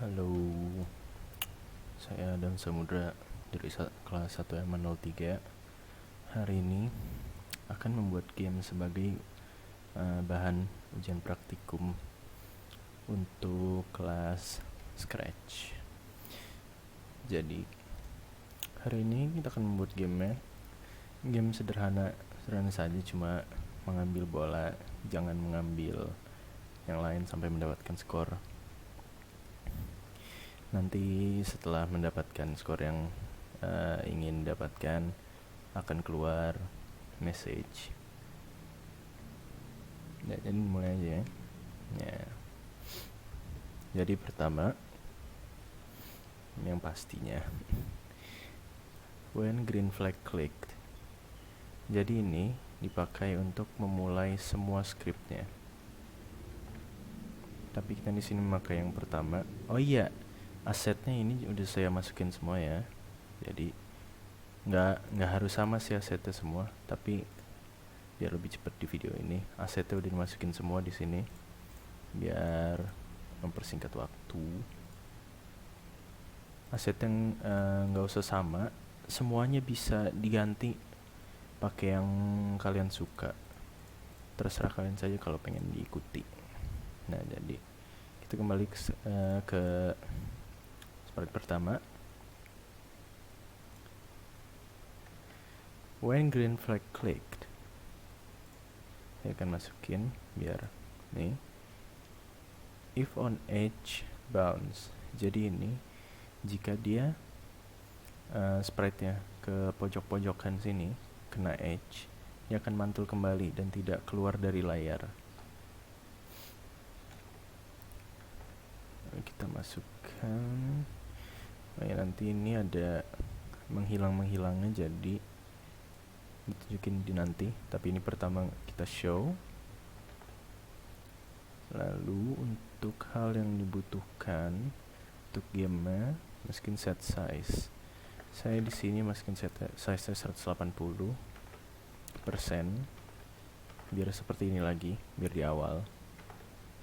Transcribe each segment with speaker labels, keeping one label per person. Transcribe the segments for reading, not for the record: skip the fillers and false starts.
Speaker 1: Halo, saya Dan Samudra dari kelas 1 MA03. Hari ini akan membuat game sebagai bahan ujian praktikum untuk kelas Scratch. Jadi, hari ini kita akan membuat game sederhana saja, cuma mengambil bola, jangan mengambil yang lain sampai mendapatkan skor. Nanti setelah mendapatkan skor yang ingin dapatkan, akan keluar message. Ya, jadi mulai aja ya. Jadi pertama, yang pastinya, when green flag clicked. Jadi ini dipakai untuk memulai semua scriptnya. Tapi kita di sini memakai yang pertama. Oh iya, asetnya ini udah saya masukin semua ya. Jadi nggak harus sama sih asetnya semua, tapi biar lebih cepat di video ini, asetnya udah dimasukin semua di sini biar mempersingkat waktu. Aset yang nggak usah sama, semuanya bisa diganti pakai yang kalian suka. Terserah kalian saja kalau pengen diikuti. Nah, jadi kita kembali ke sprite pertama. When green flag clicked, saya akan masukin biar nih, if on edge bounce. Jadi ini jika dia sprite-nya ke pojok-pojokan sini kena edge, dia akan mantul kembali dan tidak keluar dari layar. Kita masukkan, nanti ini ada menghilangnya, jadi ditunjukin di nanti, tapi ini pertama kita show. Lalu untuk hal yang dibutuhkan untuk game-nya, masukin set size. Saya di sini masukin set size 180%, biar seperti ini lagi, biar di awal,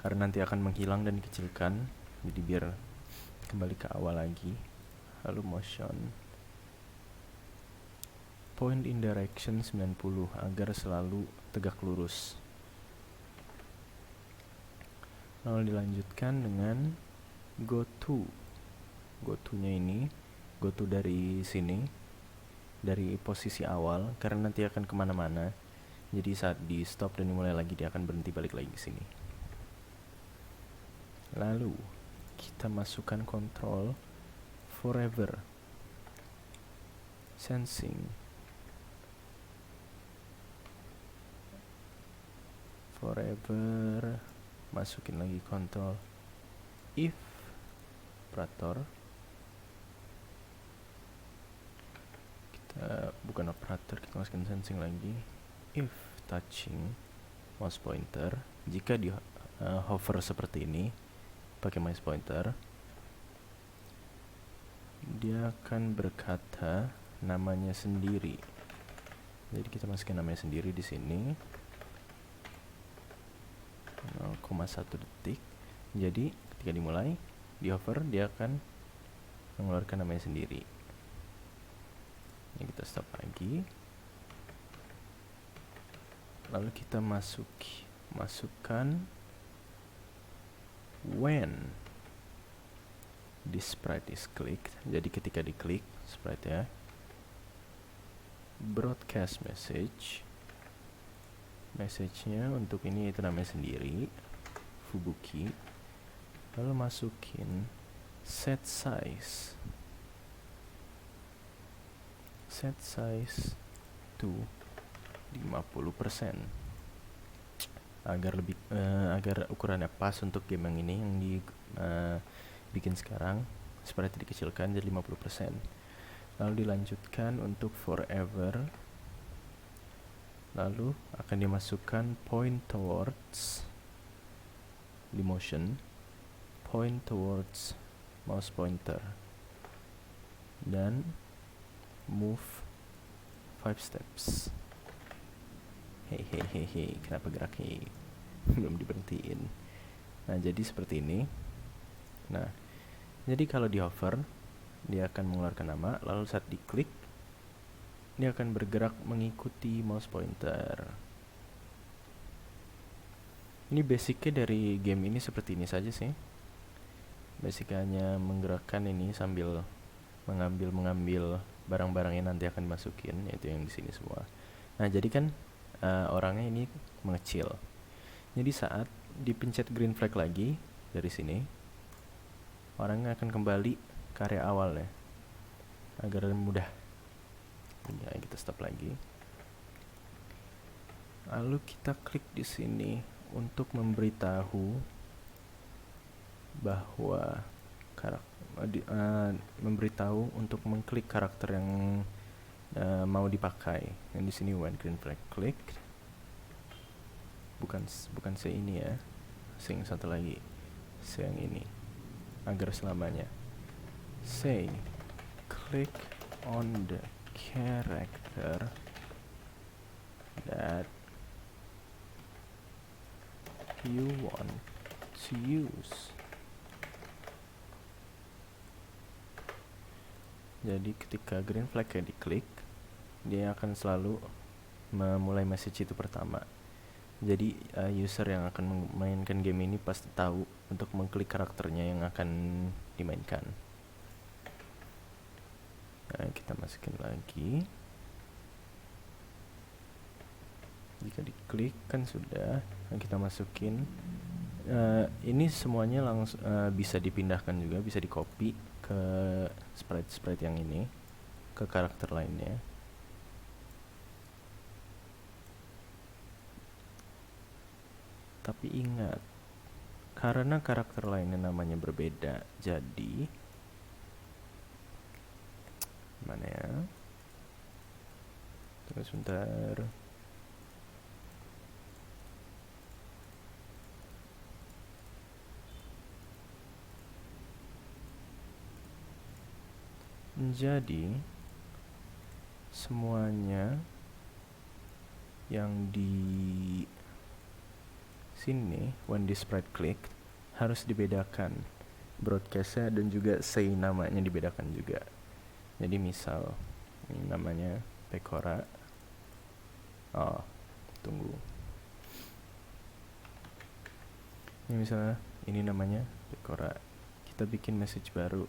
Speaker 1: karena nanti akan menghilang dan dikecilkan, jadi biar kembali ke awal lagi. Lalu motion, point in direction 90 agar selalu tegak lurus. Lalu dilanjutkan dengan go to. Go to-nya ini, go to dari sini, dari posisi awal, karena nanti akan kemana-mana. Jadi saat di stop dan dimulai lagi, dia akan berhenti balik lagi ke sini. Lalu kita masukkan control forever, sensing, forever, masukin lagi control if operator. Kita bukan operator, kita masukin sensing lagi, if touching mouse pointer. Jika di hover seperti ini pakai mouse pointer, dia akan berkata namanya sendiri. Jadi kita masukin namanya sendiri di sini, 0,1 detik. Jadi ketika dimulai di hover, dia akan mengeluarkan namanya sendiri. Ini kita stop lagi. Lalu kita masukkan when this sprite is clicked. Jadi ketika diklik sprite ya, broadcast message-nya untuk ini itu namanya sendiri, Fubuki. Lalu masukin set size to 50% agar ukurannya pas untuk game yang ini yang bikin sekarang. Sprite dikecilkan jadi 50%. Lalu dilanjutkan untuk forever. Lalu akan dimasukkan point towards di motion, point towards mouse pointer, dan move 5 steps. Hehehe, kenapa geraknya belum diberhentiin? Nah, jadi seperti ini. Nah, Jadi kalau di hover, dia akan mengeluarkan nama, lalu saat diklik, dia akan bergerak mengikuti mouse pointer. Ini basicnya dari game ini seperti ini saja sih. Basicnya hanya menggerakkan ini sambil mengambil barang-barang yang nanti akan dimasukin, yaitu yang di sini semua. Nah, jadi kan orangnya ini mengecil. Jadi saat dipencet green flag lagi dari sini, orangnya akan kembali ke area awal ya, agar mudah. Ya, kita stop lagi. Lalu kita klik di sini untuk memberitahu bahwa memberitahu untuk mengklik karakter yang mau dipakai. Dan di sini when green flag click, bukan se ini ya, yang satu lagi, se yang ini, agar selamanya. Say click on the character that you want to use. Jadi ketika green flag-nya diklik, dia akan selalu memulai message itu pertama. Jadi user yang akan memainkan game ini pasti tahu untuk mengklik karakternya yang akan dimainkan. Nah, kita masukin lagi. Jika diklik kan sudah. Nah, kita masukin. Ini semuanya langsung bisa dipindahkan juga, bisa di copy ke sprite yang ini, ke karakter lainnya. Tapi ingat, karena karakter lainnya namanya berbeda, jadi mana ya? Tunggu sebentar. Jadi semuanya yang di sini when di sprite click harus dibedakan broadcastnya, dan juga say namanya dibedakan juga. Jadi misal ini namanya Pekora. Tunggu. Ini misalnya ini namanya Pekora. Kita bikin message baru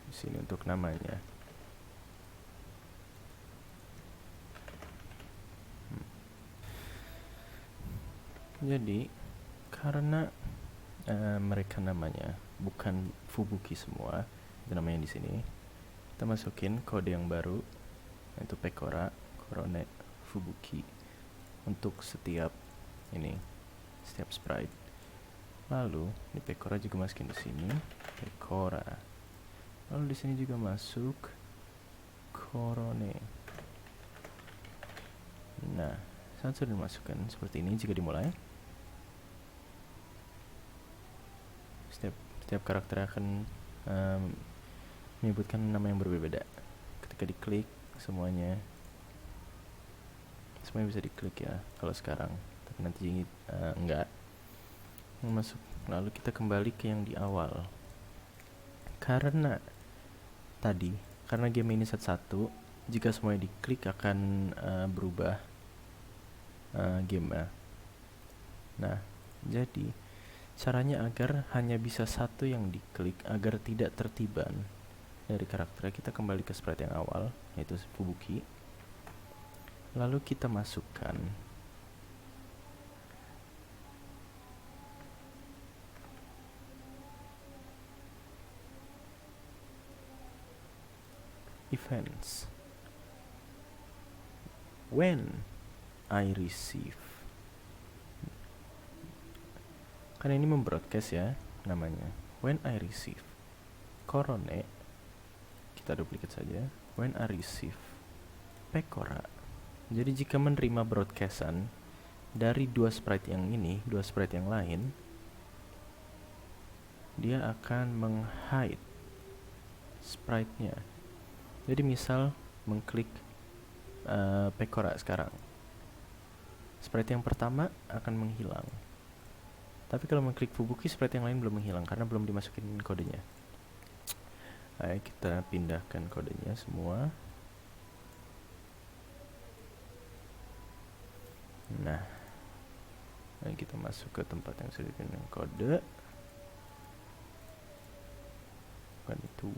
Speaker 1: di sini untuk namanya. Jadi karena mereka namanya bukan Fubuki semua, itu namanya di sini. Kita masukin kode yang baru, yaitu Pekora, Korone, Fubuki untuk setiap sprite. Lalu di Pekora juga masukin di sini Pekora. Lalu di sini juga masuk Korone. Nah, saat sudah dimasukkan seperti ini, jika dimulai, setiap karakter akan menyebutkan nama yang berbeda. Ketika diklik semuanya bisa diklik ya kalau sekarang, tapi nanti enggak masuk. Lalu kita kembali ke yang di awal. Karena game ini satu-satu, jika semuanya diklik akan berubah game ya. Nah, jadi caranya agar hanya bisa satu yang diklik agar tidak tertiban dari karakternya, kita kembali ke sprite yang awal, yaitu Fubuki. Lalu kita masukkan events when I receive. Karena ini membroadcast ya namanya. When I receive Korone, kita duplikat saja. When I receive Pekora. Jadi jika menerima broadcastan dari dua sprite yang ini, dua sprite yang lain, dia akan meng-hide sprite-nya. Jadi misal mengklik Pekora sekarang, sprite yang pertama akan menghilang. Tapi kalau mengklik Fubuki, sprite yang lain belum menghilang karena belum dimasukin kodenya. Ayo kita pindahkan kodenya semua. Nah, ayo kita masuk ke tempat yang sudah dipindah kode. Bukan itu.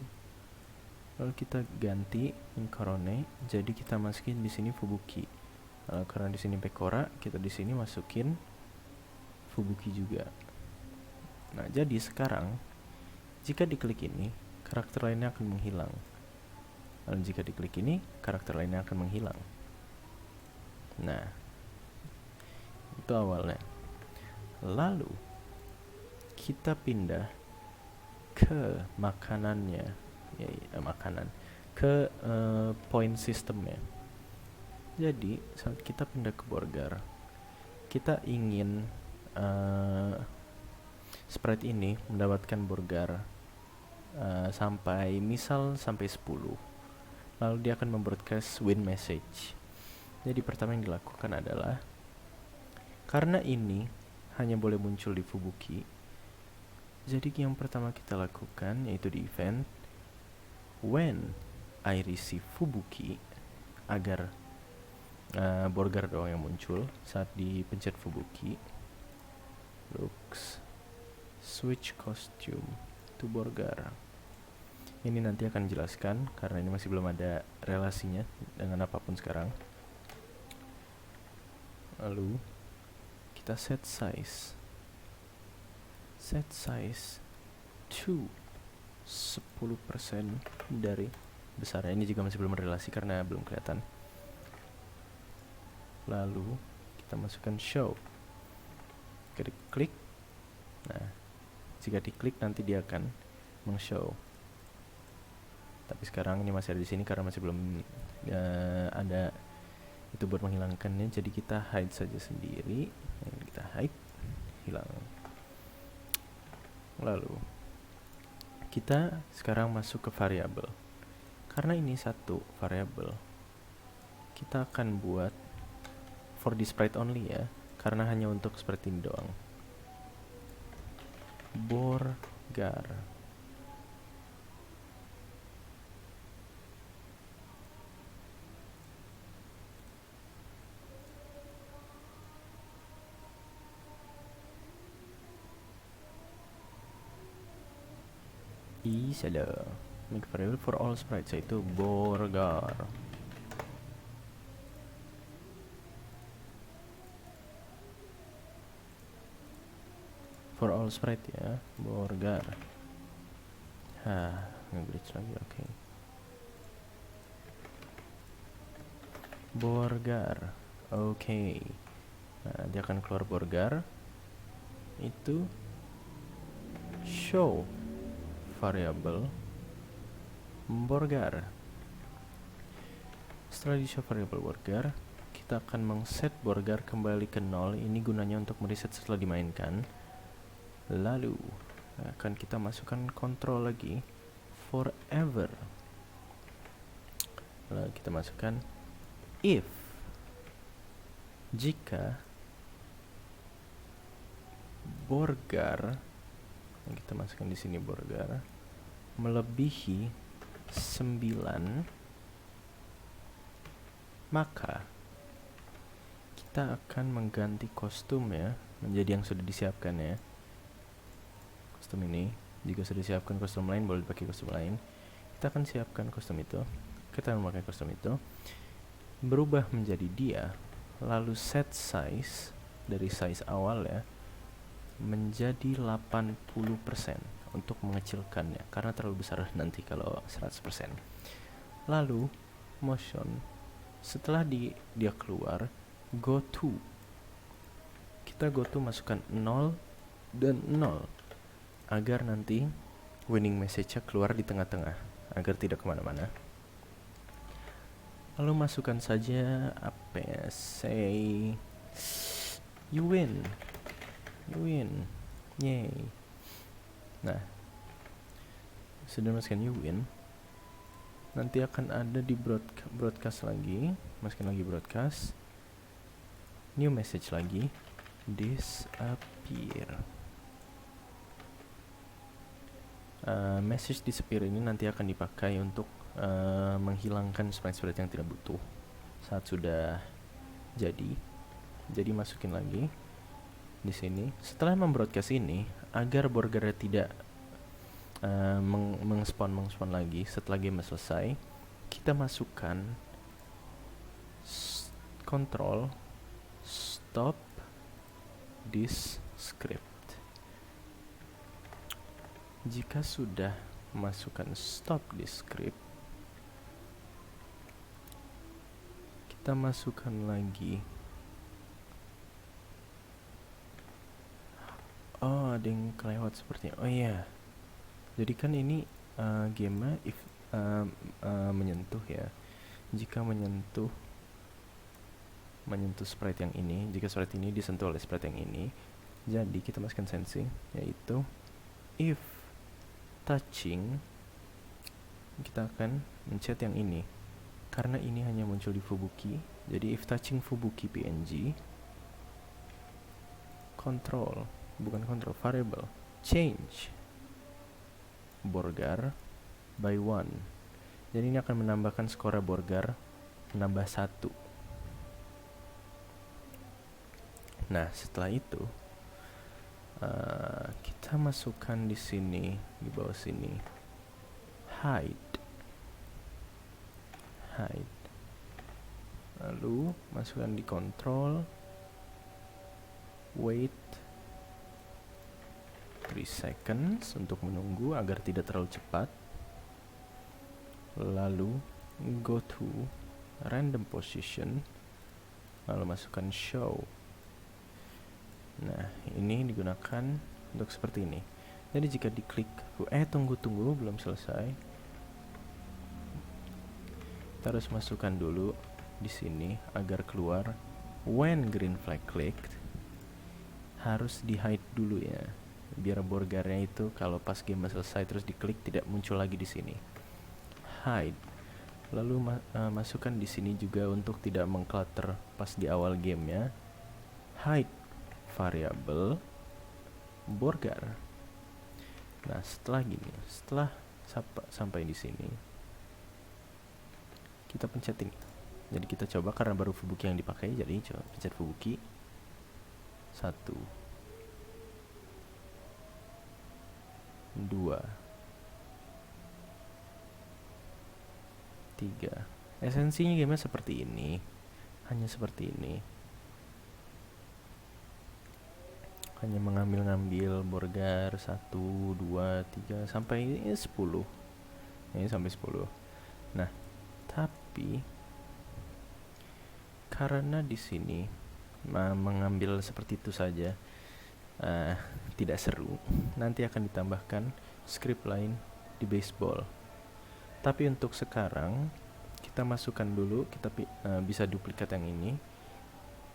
Speaker 1: Lalu kita ganti Incarone, jadi kita masukin di sini Fubuki. Karena di sini Pecora, kita di sini masukin Fubuki juga. Nah, jadi sekarang jika diklik ini, karakter lainnya akan menghilang. Lalu jika diklik ini, karakter lainnya akan menghilang. Nah, itu awalnya. Lalu kita pindah ke makanannya, makanan, ke point systemnya. Jadi saat kita pindah ke burger, kita ingin sprite ini mendapatkan burger sampai 10. Lalu dia akan membroadcast win message. Jadi pertama yang dilakukan adalah, karena ini hanya boleh muncul di Fubuki, jadi yang pertama kita lakukan yaitu di event when I receive Fubuki, agar burger doang yang muncul saat dipencet Fubuki. Looks switch costume to burger. Ini nanti akan dijelaskan karena ini masih belum ada relasinya dengan apapun sekarang. Lalu kita set size to 10% dari besarnya. Ini juga masih belum relasi karena belum kelihatan. Lalu kita masukkan show, kita klik. Nah, jika diklik nanti dia akan meng-show. Tapi sekarang ini masih ada di sini karena masih belum ada itu buat menghilangkannya. Jadi kita hide saja sendiri. Kita hide, hilang. Lalu kita sekarang masuk ke variabel. Karena ini satu variabel, kita akan buat for the sprite only ya, karena hanya untuk seperti ini doang. Burger. Salah. Make variable for all sprites, yaitu burger. For all sprite ya, burger. Nge-glitch lagi, oke. Burger, oke. Nah, dia akan keluar burger. Itu show variable burger. Setelah di show variable burger, kita akan mengset burger kembali ke 0. Ini gunanya untuk mereset setelah dimainkan. Lalu akan kita masukkan control lagi forever. Lalu kita masukkan if jika burger, kita masukkan di sini burger melebihi 9, maka kita akan mengganti kostum ya menjadi yang sudah disiapkan ya. Kostum ini, jika sudah disiapkan kostum lain boleh dipakai kostum lain. Kita akan siapkan kostum itu, kita memakai kostum itu, berubah menjadi dia, lalu set size dari size awal ya menjadi 80% untuk mengecilkannya karena terlalu besar nanti kalau 100%. Lalu motion, setelah dia keluar, go to, kita go to masukkan 0 dan 0 agar nanti winning message-nya keluar di tengah-tengah agar tidak kemana-mana. Lalu masukkan saja apa ya, say you win, yay. Nah, sudah masukkan you win, nanti akan ada di broadcast lagi, masukin lagi broadcast, new message lagi, disappear. message disappear ini nanti akan dipakai untuk menghilangkan sprite-sprite yang tidak butuh saat sudah jadi masukin lagi di sini. Setelah membroadcast ini, agar burger tidak mengspawn lagi setelah game selesai, kita masukkan control stop this script. Jika sudah masukkan stop this script, kita masukkan lagi. Oh, ada yang kelewat sepertinya. Oh iya, jadi kan ini game if menyentuh ya. Jika menyentuh sprite yang ini, jika sprite ini disentuh oleh sprite yang ini, jadi kita masukkan sensing, yaitu if touching, kita akan mencet yang ini karena ini hanya muncul di Fubuki. Jadi if touching Fubuki PNG, variable change Borgar by 1. Jadi ini akan menambahkan skor Borgar menambah 1. Nah, setelah itu kita masukkan di sini, di bawah sini, hide. Lalu masukkan di control, wait 3 seconds untuk menunggu agar tidak terlalu cepat. Lalu go to random position, lalu masukkan show. Nah, ini digunakan untuk seperti ini. Jadi jika diklik, tunggu, belum selesai. Kita harus masukkan dulu di sini agar keluar when green flag clicked. Harus di hide dulu ya, biar borgarnya itu kalau pas game selesai terus diklik tidak muncul lagi di sini. Hide. Lalu masukkan di sini juga untuk tidak mengclutter pas di awal game ya. Hide variable borgar. Nah, setelah sampai di sini, kita pencet ini. Jadi kita coba karena baru Fubuki yang dipakai, jadi coba pencet Fubuki 1 2 3. Esensinya game seperti ini, hanya seperti ini, hanya mengambil borgar 1 2 3 sampai 10. Ini sampai 10. Nah, tapi karena di sini mengambil seperti itu saja tidak seru, nanti akan ditambahkan script lain di baseball. Tapi untuk sekarang kita masukkan dulu, kita bisa duplikat yang ini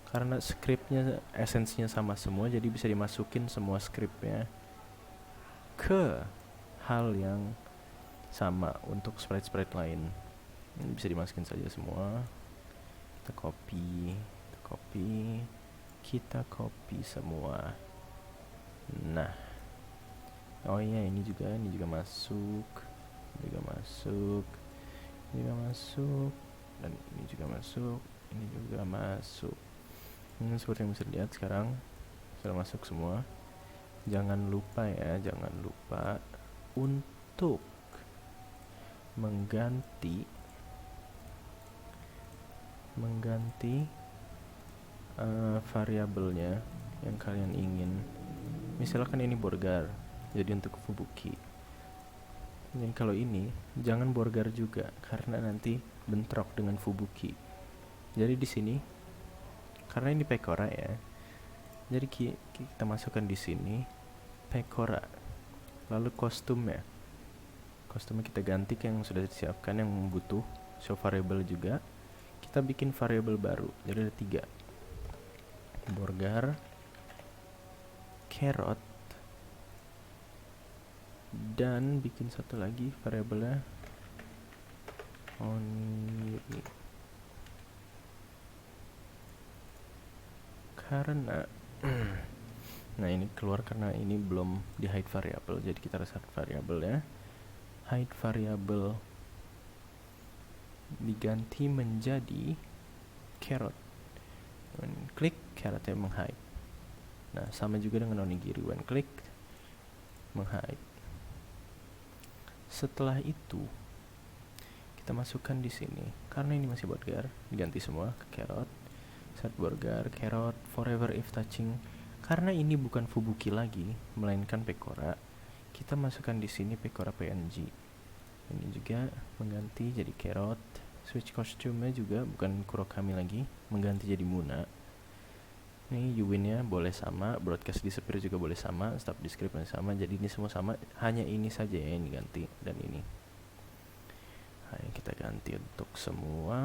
Speaker 1: karena scriptnya esensinya sama semua, jadi bisa dimasukin semua scriptnya ke hal yang sama untuk sprite lain. Ini bisa dimasukin saja semua. Kita copy semua. Nah, oh iya, ini juga masuk, dan ini juga masuk. Seperti yang bisa dilihat sekarang sudah masuk semua. Jangan lupa untuk mengganti variabelnya yang kalian ingin. Misalkan ini borgar, jadi untuk Fubuki. Dan kalau ini jangan borgar juga karena nanti bentrok dengan Fubuki. Jadi di sini karena ini Pekora ya, jadi kita masukkan di sini Pekora. Lalu kostumnya kita ganti ke yang sudah disiapkan, yang butuh show variable juga. Kita bikin variable baru, jadi ada 3, borgar, carrot, dan bikin satu lagi variabelnya only. Karena Nah, ini keluar karena ini belum di hide variable, jadi kita reset variable ya. Hide variable diganti menjadi carrot. When klik, carrotnya menghide. Nah, sama juga dengan onigiri, when klik menghide. Setelah itu kita masukkan di sini, karena ini masih burger, diganti semua ke carrot. Set burger, carrot, forever if touching. Karena ini bukan Fubuki lagi, melainkan Pecora, kita masukkan di sini Pecora PNG. Ini juga mengganti jadi carrot. Switch kostumnya juga bukan Kurokami lagi, mengganti jadi Muna. Ini Yuwin-nya boleh sama, broadcast disappear juga boleh sama, stop descript sama. Jadi ini semua sama, hanya ini saja yang diganti dan ini. Nah, kita ganti untuk semua.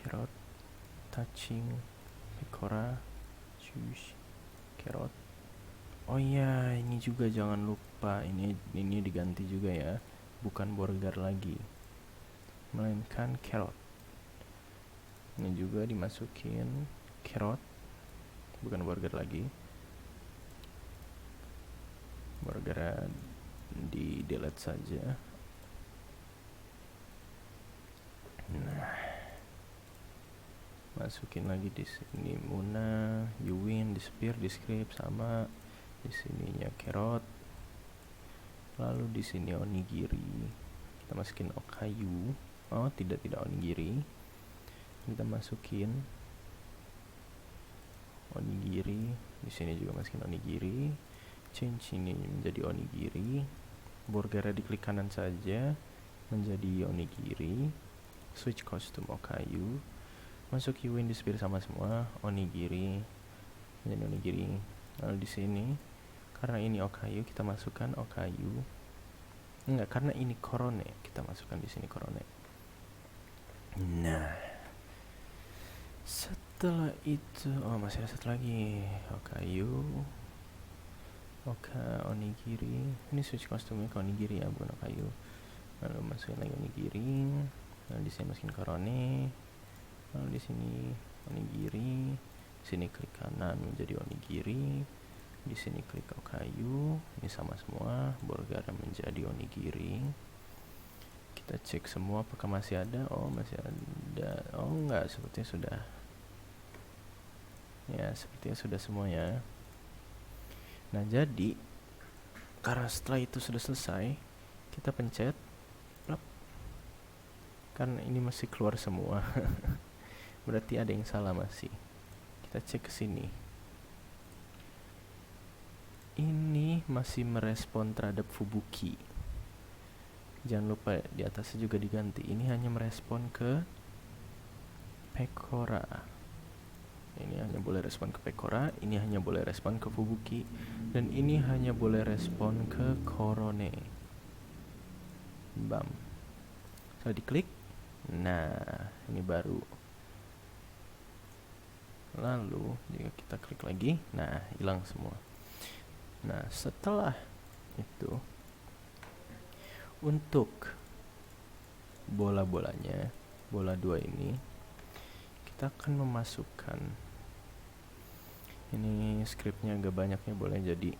Speaker 1: Carrot, touching, Pecora, juice, carrot. Oh iya, ini juga jangan lupa, ini diganti juga ya, bukan burger lagi, melainkan carrot. Ini juga dimasukin carrot, bukan burger lagi. Burger di delete saja. Nah, masukin lagi di sini Muna, Yuwin, disappear, descript sama. Di sininya carrot. Lalu di sini onigiri. Kita masukin okayu. Oh, tidak onigiri. Kita masukin onigiri. Di sini juga masukin onigiri. Change ini menjadi onigiri. Burgernya diklik kanan saja menjadi onigiri. Switch kostum okayu. Masuk Yuwin, disappear sama semua. Onigiri menjadi onigiri. Lalu di sini karena ini okayu, kita masukkan okayu. Enggak, karena ini korone, kita masukkan di sini korone. Nah, setelah itu, oh masih ada satu lagi, okayu, onigiri. Ini switch kostumnya ke onigiri ya, bukan okayu. Lalu masukin lagi onigiri. Lalu di sini masukin korone. Lalu di sini onigiri. Sini klik kanan menjadi onigiri. Di sini klik okayu, ini sama semua, burger menjadi onigiri. Kita cek semua apakah masih ada. Oh, masih ada. Oh, enggak, sepertinya sudah. Ya, sepertinya sudah semuanya. Nah, jadi karena setelah itu sudah selesai, kita pencet plop. Karena ini masih keluar semua. Berarti ada yang salah masih. Kita cek ke sini. Ini masih merespon terhadap Fubuki. Jangan lupa di atasnya juga diganti. Ini hanya merespon ke Pecora. Ini hanya boleh respon ke Pecora. Ini hanya boleh respon ke Fubuki. Dan ini hanya boleh respon ke Korone. Bam. Setelah diklik. Nah, ini baru. Lalu jika kita klik lagi, nah hilang semua. Nah, setelah itu untuk bola-bolanya, bola 2 ini kita akan memasukkan, ini scriptnya agak banyaknya, boleh jadi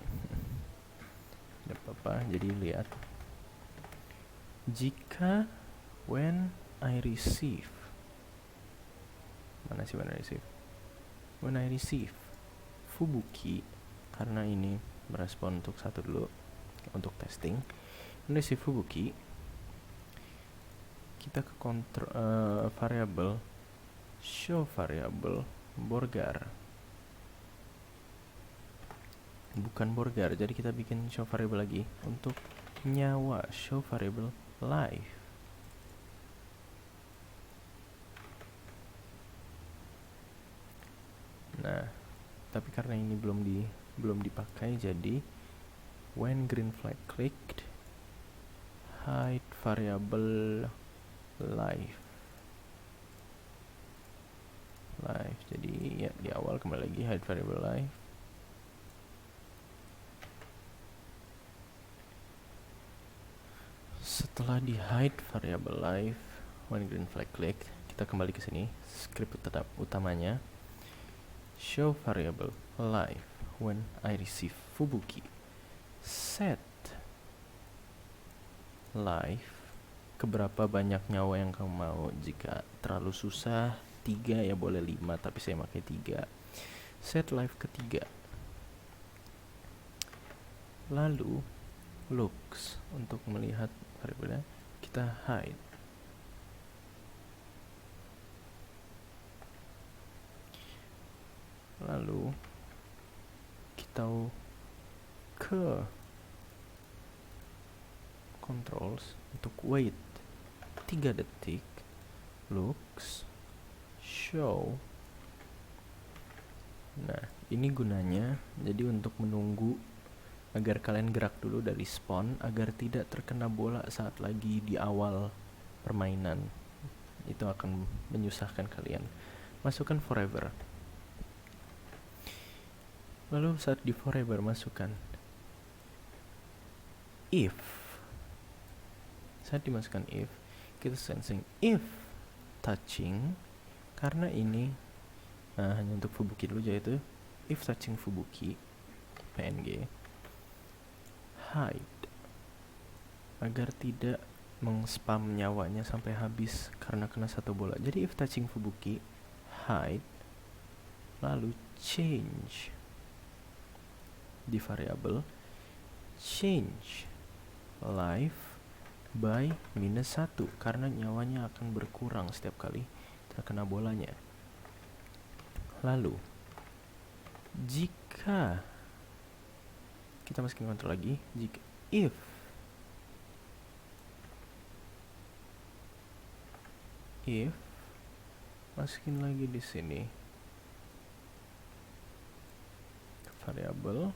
Speaker 1: tidak apa-apa. Jadi lihat, jika when I receive, mana sih when I receive? When I receive Fubuki, karena ini merespon untuk satu dulu untuk testing. Ini si Fubuki, kita ke variable show variable burger, bukan burger, jadi kita bikin show variable lagi untuk nyawa, show variable live. Nah, tapi karena ini belum dipakai, jadi when green flag clicked, hide variable live. Jadi ya di awal kembali lagi hide variable live. Setelah di hide variable live, when green flag clicked, kita kembali ke sini, script utamanya, show variable live when I receive Fubuki. Set live keberapa banyak nyawa yang kamu mau. Jika terlalu susah 3 ya boleh 5, tapi saya pakai 3. Set live ketiga. Lalu looks, untuk melihat variabelnya kita hide. Lalu kita ke controls untuk wait 3 detik, looks, show. Nah, ini gunanya jadi untuk menunggu agar kalian gerak dulu dari spawn agar tidak terkena bola saat lagi di awal permainan. Itu akan menyusahkan kalian. Masukkan forever. Lalu saat di forever masukkan if. Saat dimasukkan if, kita sensing if touching, karena ini hanya untuk Fubuki dulu, yaitu if touching Fubuki PNG hide, agar tidak mengspam nyawanya sampai habis karena kena satu bola. Jadi if touching Fubuki hide, lalu change di variable change life by -1, karena nyawanya akan berkurang setiap kali terkena bolanya. Lalu jika kita masukin kontrol lagi, jika if masukin lagi di sini variable,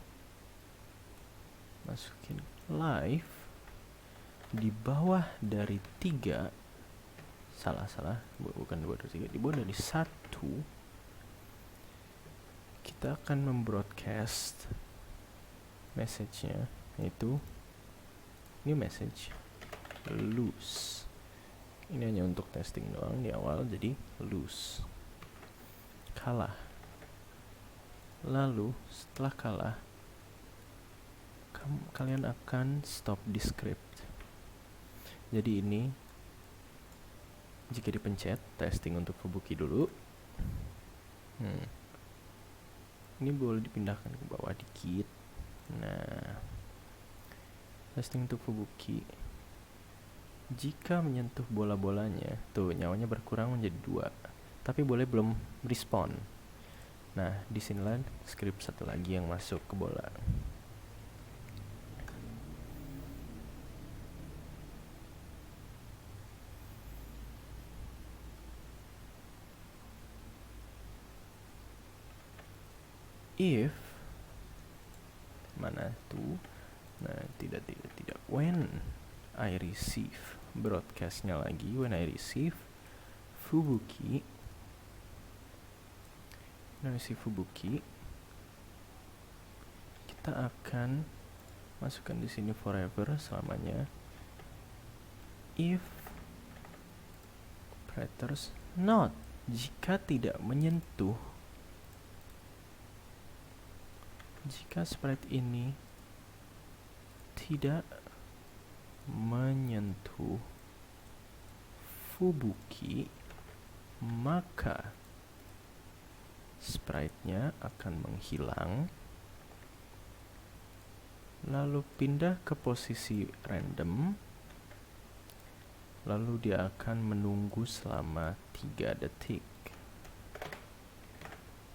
Speaker 1: masukin live di bawah dari 3, bukan 2 dari 3, di bawah dari 1, kita akan membroadcast message-nya, yaitu new message lose. Ini hanya untuk testing doang di awal, jadi lose, kalah. Lalu setelah kalah, kalian akan stop di script. Jadi ini jika dipencet testing untuk Fubuki dulu, ini boleh dipindahkan ke bawah dikit. Nah, testing untuk Fubuki, jika menyentuh bola-bolanya, tuh nyawanya berkurang menjadi 2, tapi boleh belum respawn. Nah, disinilah script satu lagi yang masuk ke bola. If mana tuh? Nah, tidak. When I receive, broadcastnya lagi, when I receive Fubuki, kita akan masukkan di sini forever, selamanya. If operators not, jika tidak menyentuh, jika sprite ini tidak menyentuh Fubuki, maka sprite-nya akan menghilang, lalu pindah ke posisi random, lalu dia akan menunggu selama 3 detik.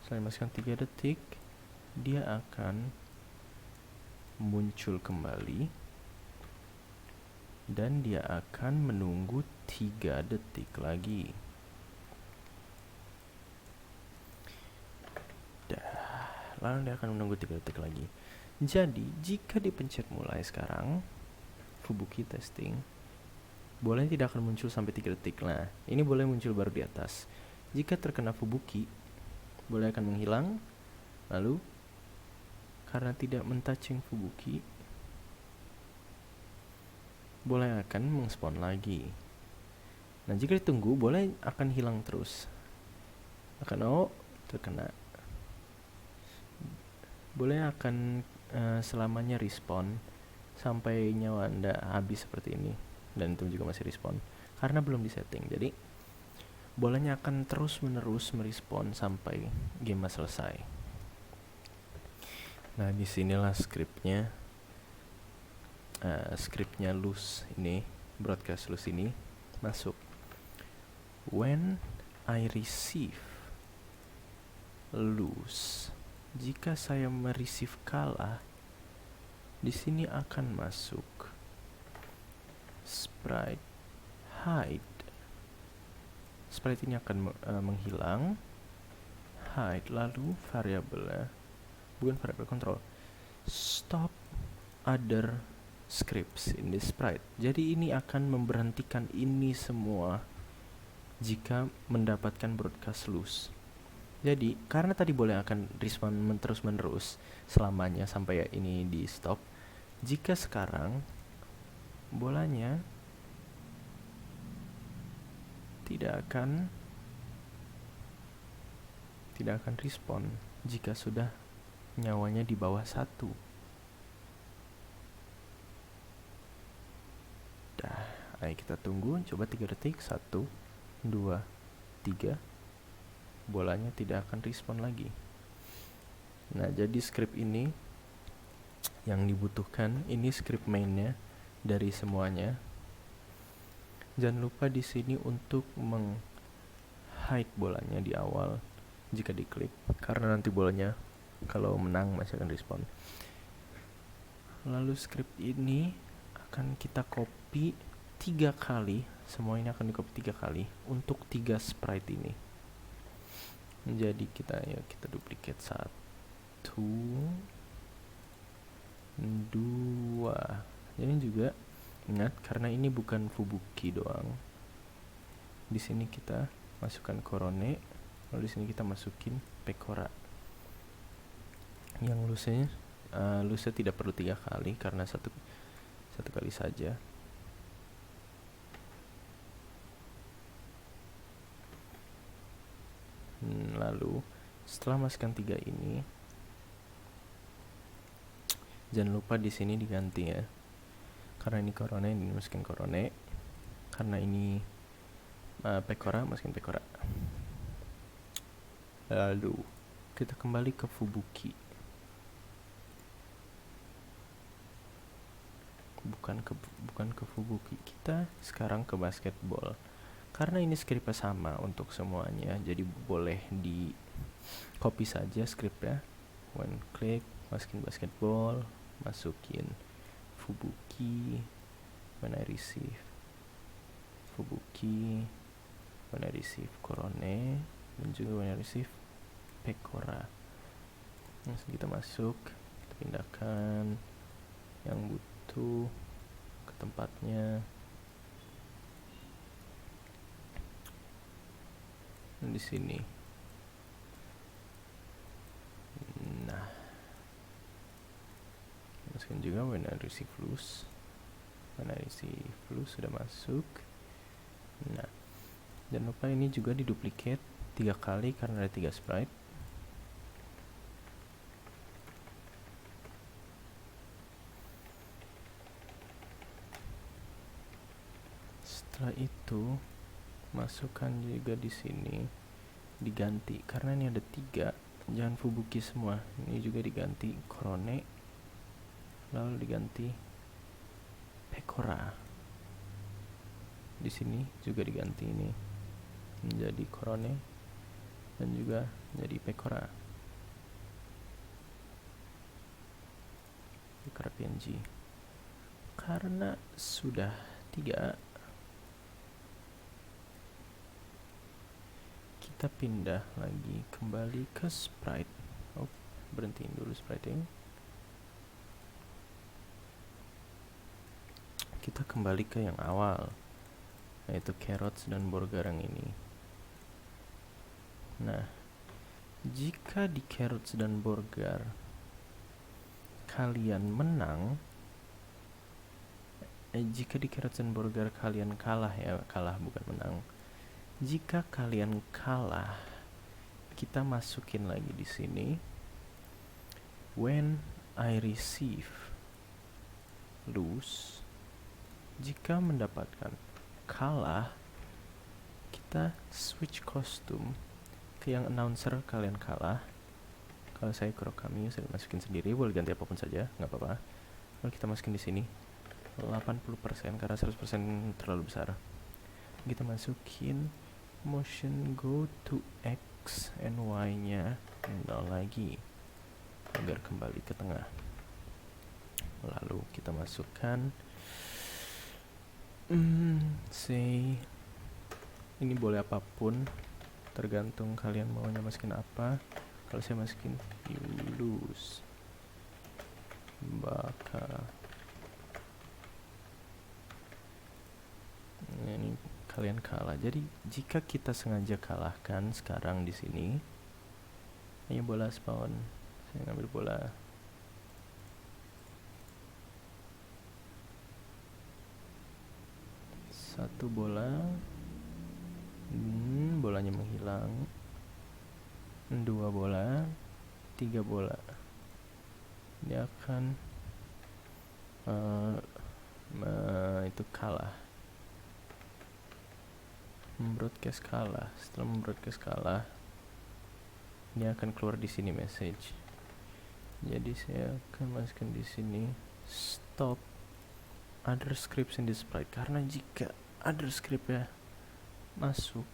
Speaker 1: Setelah masukkan 3 detik, dia akan muncul kembali dan dia akan menunggu 3 detik lagi. Lalu dia akan menunggu 3 detik lagi. Jadi jika dipencet mulai sekarang, Fubuki testing, bolanya tidak akan muncul sampai 3 detik. Nah, ini boleh muncul baru di atas. Jika terkena fubuki, boleh akan menghilang. Lalu karena tidak mentouching fubuki, boleh akan mengspawn lagi. Nah, jika ditunggu, boleh akan hilang terus. Akan terkena. Boleh akan selamanya respawn sampai nyawa Anda habis seperti ini. Dan itu juga masih respawn karena belum disetting. Jadi bolanya akan terus menerus merespon sampai game selesai. Nah, disinilah skripnya. Skripnya loose ini, broadcast loose ini masuk. When I receive loose, jika saya mereceive kalah, di sini akan masuk sprite hide. Sprite ini akan menghilang. Hide, lalu variabelnya, bukan variabel control, stop other scripts in this sprite. Jadi ini akan memberhentikan ini semua jika mendapatkan broadcast loose. Jadi karena tadi boleh akan respon terus menerus selamanya sampai ini di stop. Jika sekarang bolanya tidak akan respon jika sudah nyawanya di bawah 1. Ayo kita tunggu, coba 3 detik. 1, 2, 3. Bolanya tidak akan respon lagi. Nah, jadi script ini yang dibutuhkan, ini script mainnya dari semuanya. Jangan lupa di sini untuk hide bolanya di awal jika diklik, karena nanti bolanya kalau menang masih akan respon. Lalu script ini akan kita copy 3 kali. Semua ini akan di copy 3 kali untuk 3 sprite ini. Jadi kita duplicate 1, 2. Ini juga ingat karena ini bukan fubuki doang. Di sini kita masukkan korone, lalu di sini kita masukin pekora. Yang loose tidak perlu 3 kali karena satu kali saja. Lalu setelah masukkan 3 ini, jangan lupa di sini diganti ya. Karena ini korone, ini masukin korone. Karena ini pekora, masukin pekora. Lalu kita kembali ke fubuki. Bukan ke fubuki. Kita sekarang ke basketball. Karena ini skripnya sama untuk semuanya, jadi boleh di copy saja skripnya. When click, masukin basketball, masukin fubuki, when I receive fubuki, when I receive korone, dan juga when I receive pekora. Langsung kita masuk, kita pindahkan yang butuh ke tempatnya. Di sini. Nah, masukin juga when I receive loose. When I receive loose sudah masuk. Nah, jangan lupa ini juga diduplicate 3 kali karena ada 3 sprite. Setelah itu masukkan juga di sini, diganti karena ini ada 3, jangan fubuki semua. Ini juga diganti korone, lalu diganti pekora. Di sini juga diganti ini menjadi korone dan juga menjadi pekora. Pekora PNG. Karena sudah 3, kita pindah lagi kembali ke sprite. Berhentiin dulu sprite ini. Kita kembali ke yang awal. yaitu carrots dan burger yang ini. Nah, jika di carrots dan burger kalian menang, jika di carrots dan burger kalian kalah, ya kalah bukan menang. Jika kalian kalah, kita masukin lagi di sini when I receive lose. Jika mendapatkan kalah, kita switch kostum ke yang announcer kalian kalah. Kalau saya Kurokami, saya masukin sendiri, boleh ganti apapun saja, nggak apa-apa. Lalu kita masukin di sini 80% karena 100% terlalu besar. Kita masukin motion go to X and Y nya 0 lagi agar kembali ke tengah. Lalu kita masukkan say ini boleh apapun, tergantung kalian maunya masukin apa. Kalau saya masukin you lose, baka ini kalian kalah. Jadi jika kita sengaja kalahkan sekarang di sini, ini bola spawn. Saya ngambil bola. Satu bola. Bolanya menghilang. 2 bola. 3 bola. Dia akan itu kalah. Broadcast kalah. Setelah broadcast kalah, dia akan keluar di sini message. Jadi saya akan masukkan di sini stop other scripts in the sprite, karena jika other script ya masuk,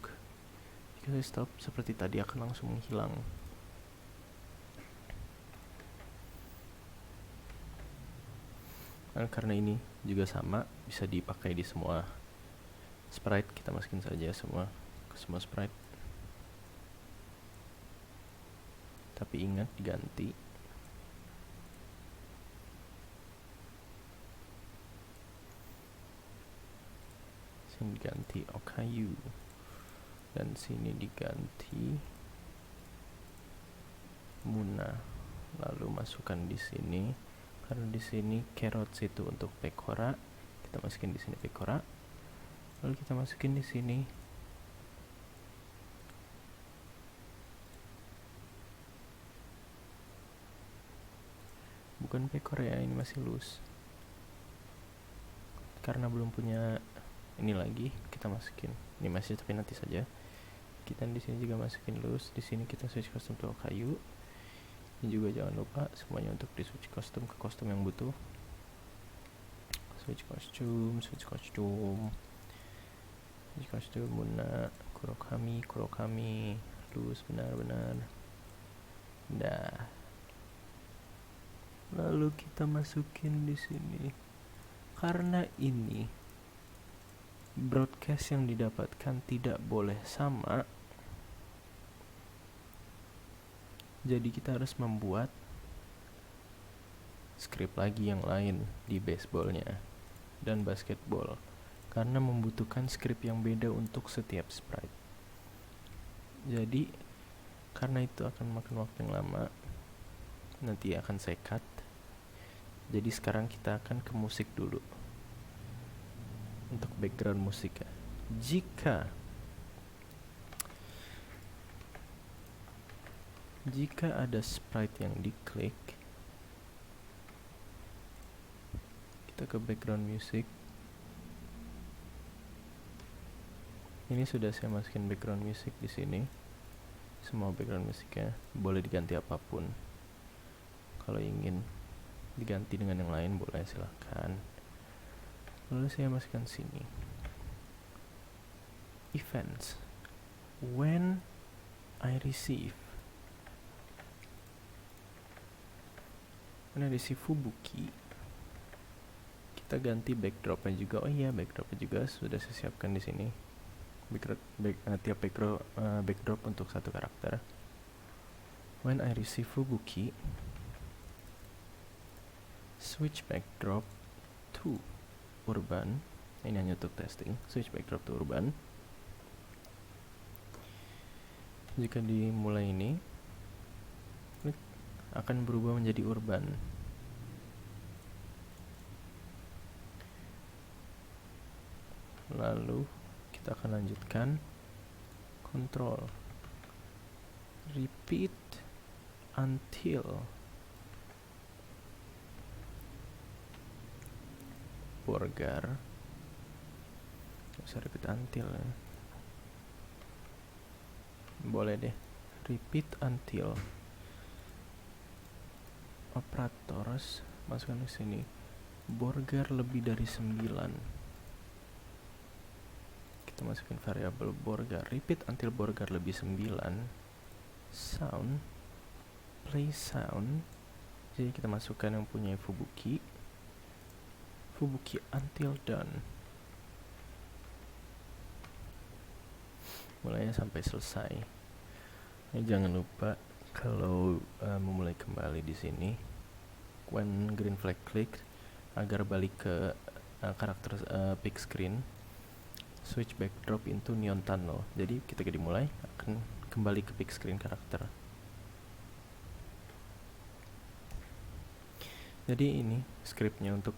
Speaker 1: jika saya stop seperti tadi akan langsung menghilang. Nah, karena ini juga sama, bisa dipakai di semua sprite, kita masukin saja semua ke semua sprite. Tapi ingat diganti. Sini diganti Okayu dan sini diganti Muna. Lalu masukkan di sini, karena di sini carrots itu untuk pekora, kita masukin di sini pekora. Lalu kita masukin di sini bukan pekora ya, ini masih loose karena belum punya ini lagi. Kita masukin ini masih, tapi nanti saja. Kita di sini juga masukin loose. Di sini kita switch custom to Okayu. Ini juga jangan lupa semuanya untuk di switch custom ke kostum yang butuh. Switch kostum Muna, Kurokami loose, benar. Dah. Lalu kita masukin di sini. Karena ini broadcast yang didapatkan tidak boleh sama, jadi kita harus membuat script lagi yang lain di baseballnya dan basketball, karena membutuhkan script yang beda untuk setiap sprite. Jadi karena itu akan makan waktu yang lama, nanti akan saya cut. Jadi sekarang kita akan ke musik dulu. Untuk background musik ya. Jika ada sprite yang diklik, kita ke background music. Ini sudah saya masukin background music di sini. Semua background musiknya boleh diganti apapun. Kalau ingin diganti dengan yang lain boleh, silahkan. Lalu saya masukkan sini events when I receive Fubuki. Kita ganti backdropnya juga. Oh iya, backdropnya juga sudah saya siapkan di sini. Tiap backdrop untuk satu karakter. When I receive Fubuki, switch backdrop to urban Ini hanya untuk testing. Switch backdrop to urban. Jika dimulai ini, klik, akan berubah menjadi urban. Lalu kita akan lanjutkan control repeat until burger. Bisa repeat until ya. Boleh deh, repeat until operators, masukkan ke sini burger lebih dari 9. Kita masukin variabel burger, repeat until burger lebih 9. Sound, play sound. Jadi kita masukkan yang punya Fubuki until done. Mulainya sampai selesai. Jangan lupa kalau memulai kembali di sini, when green flag click, agar balik ke karakter pick screen, switch backdrop into neon tunnel. Jadi ketika dimulai akan kembali ke pick screen karakter. Jadi ini scriptnya untuk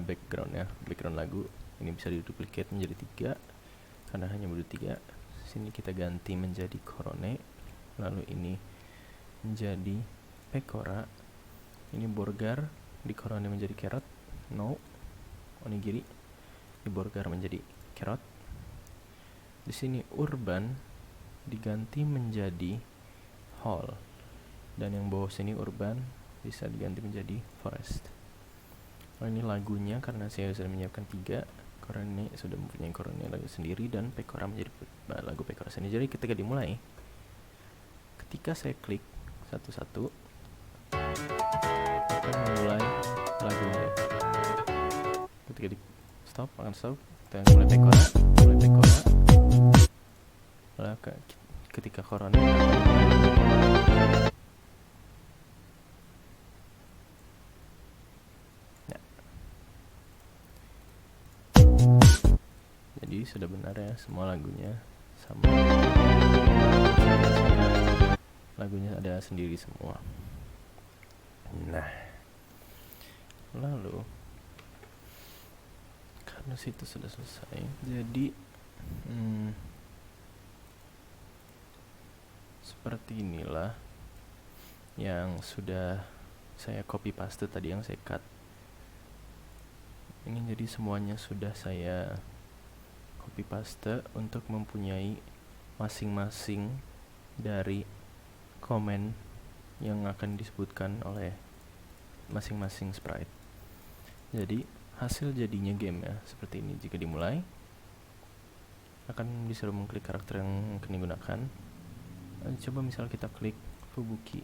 Speaker 1: background ya, background lagu. Ini bisa diduplicate menjadi 3 karena hanya butuh 3. Sini kita ganti menjadi Korone, lalu ini menjadi Pekora. Ini burger di Korone menjadi carrot, no onigiri di burger menjadi carrot. Di sini urban diganti menjadi hall, dan yang bawah sini urban bisa diganti menjadi forest. Ini lagunya karena saya sudah menyiapkan 3. Korone sudah mempunyai Korone lagu sendiri dan Pekora menjadi lagu Pekora sendiri. Jadi ketika dimulai, ketika saya klik satu-satu, akan memulai lagunya. Ketika di stop, akan stop. Kita mulai Pekora. Lalu ketika Korone, jadi sudah benar ya, semua lagunya sama, lagunya ada sendiri semua. Nah, lalu karena situ sudah selesai, jadi seperti inilah yang sudah saya copy paste tadi, yang saya cut. Ini jadi semuanya sudah saya copy paste untuk mempunyai masing-masing dari komen yang akan disebutkan oleh masing-masing sprite. Jadi hasil jadinya game ya seperti ini. Jika dimulai, akan disuruh mengklik karakter yang akan digunakan. Coba misal kita klik Fubuki,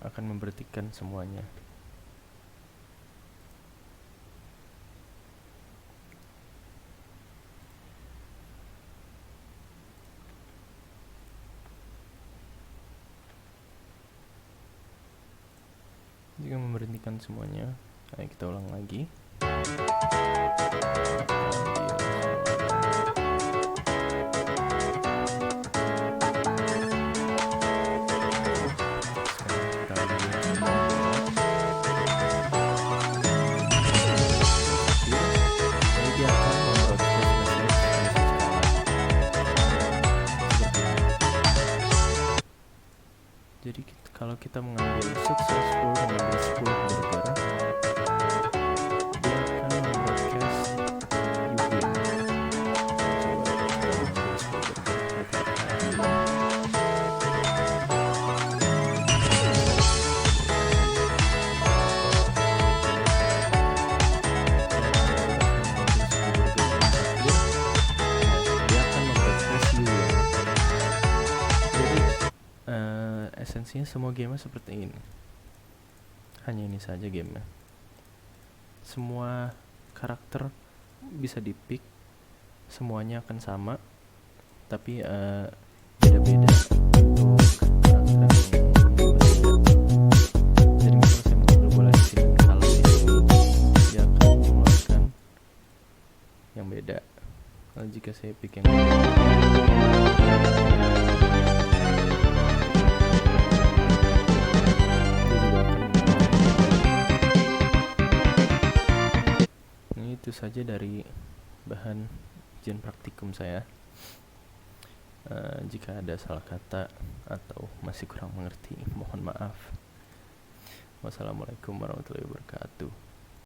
Speaker 1: akan memberhentikan semuanya. Jika memberhentikan semuanya, ayo kita ulang lagi. Jadi kalau kita mengambil successful, mengambil 10 burger, dia akan membroadcast you win. Coba kita mengambil 10 burger, dia akan membroadcast you win. Jadi esensinya semua game seperti ini. Hanya ini saja game-nya. semua karakter bisa di-pick, semuanya akan sama, tapi beda-beda untuk karakter yang berbeda. Jadi misalnya saya mengambil bola di sini, kalau di sini dia akan mengeluarkan yang beda. Kalau jika saya pick yang beda, itu saja dari bahan ujian praktikum saya. Jika ada salah kata atau masih kurang mengerti, mohon maaf. Wassalamualaikum warahmatullahi wabarakatuh.